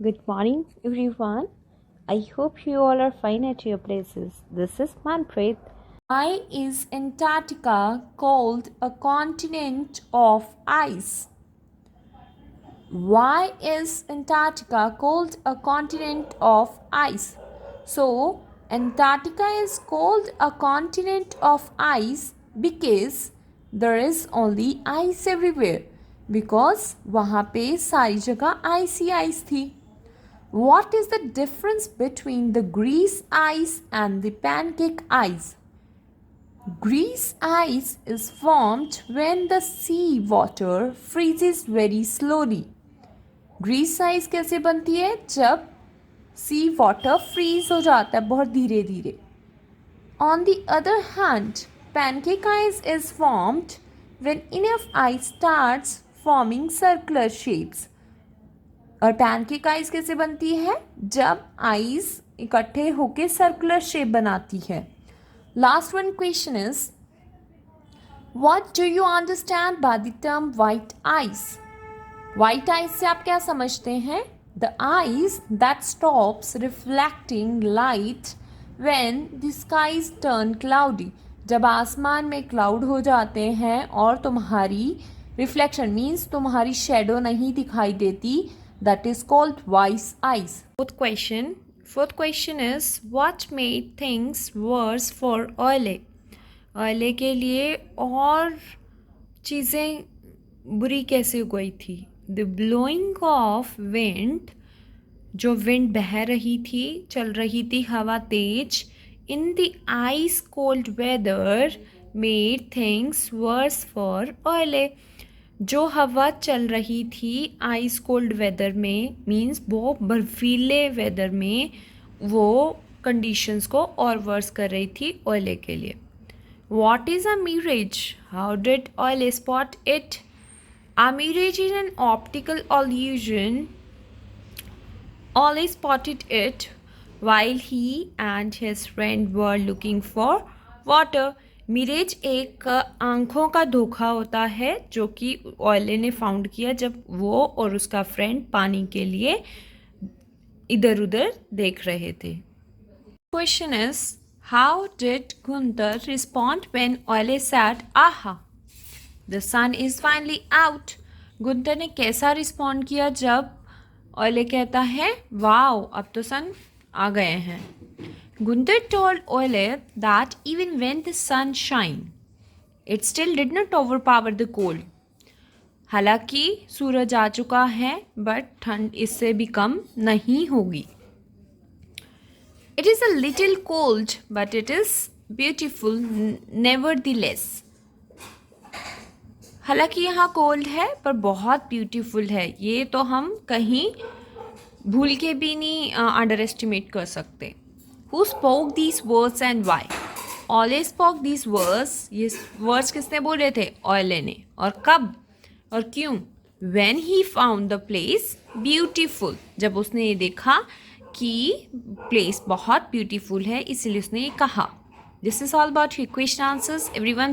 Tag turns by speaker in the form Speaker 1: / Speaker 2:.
Speaker 1: Good morning, everyone. I hope you all are fine at your places. This is Manpreet.
Speaker 2: Why is Antarctica called a continent of ice? Why is Antarctica called a continent of ice? So, Antarctica is called a continent of ice because there is only ice everywhere. Because वहाँ पे सारी जगह ice ही ice थी. What is the difference between the Greece ice and the pancake ice? Greece ice is formed when the sea water freezes very slowly. Grease ice कैसे बनती है? जब सी water freeze हो जाता है बहुत धीरे धीरे. On the other hand pancake ice is formed when enough ice starts forming circular shapes. और पैनकेक आइस कैसे बनती है? जब आइस इकट्ठे होके सर्कुलर शेप बनाती है. Last one question is, what do you understand by the term white ice? White ice से आप क्या समझते हैं? The ice that stops reflecting light when the skies turn cloudy. जब आसमान में क्लाउड हो जाते हैं और तुम्हारी रिफ्लेक्शन मीन्स तुम्हारी शेडो नहीं दिखाई देती, that is called white ice. Fourth question is, what made things worse for Euler? Euler के लिए और चीज़ें बुरी कैसे हो गई थी? The blowing of wind, जो विंड बह रही थी, चल रही थी हवा तेज, in the ice cold weather made things worse for Euler. जो हवा चल रही थी आइस कोल्ड वेदर में मीन्स वो बर्फीले वेदर में, वो कंडीशंस को और वर्स कर रही थी ऑयले के लिए. What is a mirage? How did Euler spot it? A mirage is an optical illusion. Euler spotted it while he and his friend were looking for water. Mirage एक आंखों का धोखा होता है जो कि ऑयले ने फाउंड किया जब वो और उसका फ्रेंड पानी के लिए इधर उधर देख रहे थे. Question is, how did Gunther respond when Oyle said aha the sun is finally out? Gunther ने कैसा रिस्पॉन्ड किया जब ऑयले कहता है वाओ अब तो सन आ गए हैं? Gunther told Euler that even when the sun shined, it still did not overpower the cold. हालांकि सूरज आ चुका है बट ठंड इससे भी कम नहीं होगी. It is a little cold but it is beautiful nevertheless. हालांकि यहाँ कोल्ड है पर बहुत ब्यूटीफुल है, ये तो हम कहीं भूल के भी नहीं अंडर एस्टिमेट कर सकते. Who spoke these words and why? Euler spoke these words. ये words किसने बोले थे? Euler ने. और कब और क्यों? When he found the place beautiful. जब उसने ये देखा कि place बहुत beautiful है इसलिए उसने ये कहा. This is all about your question answers. Everyone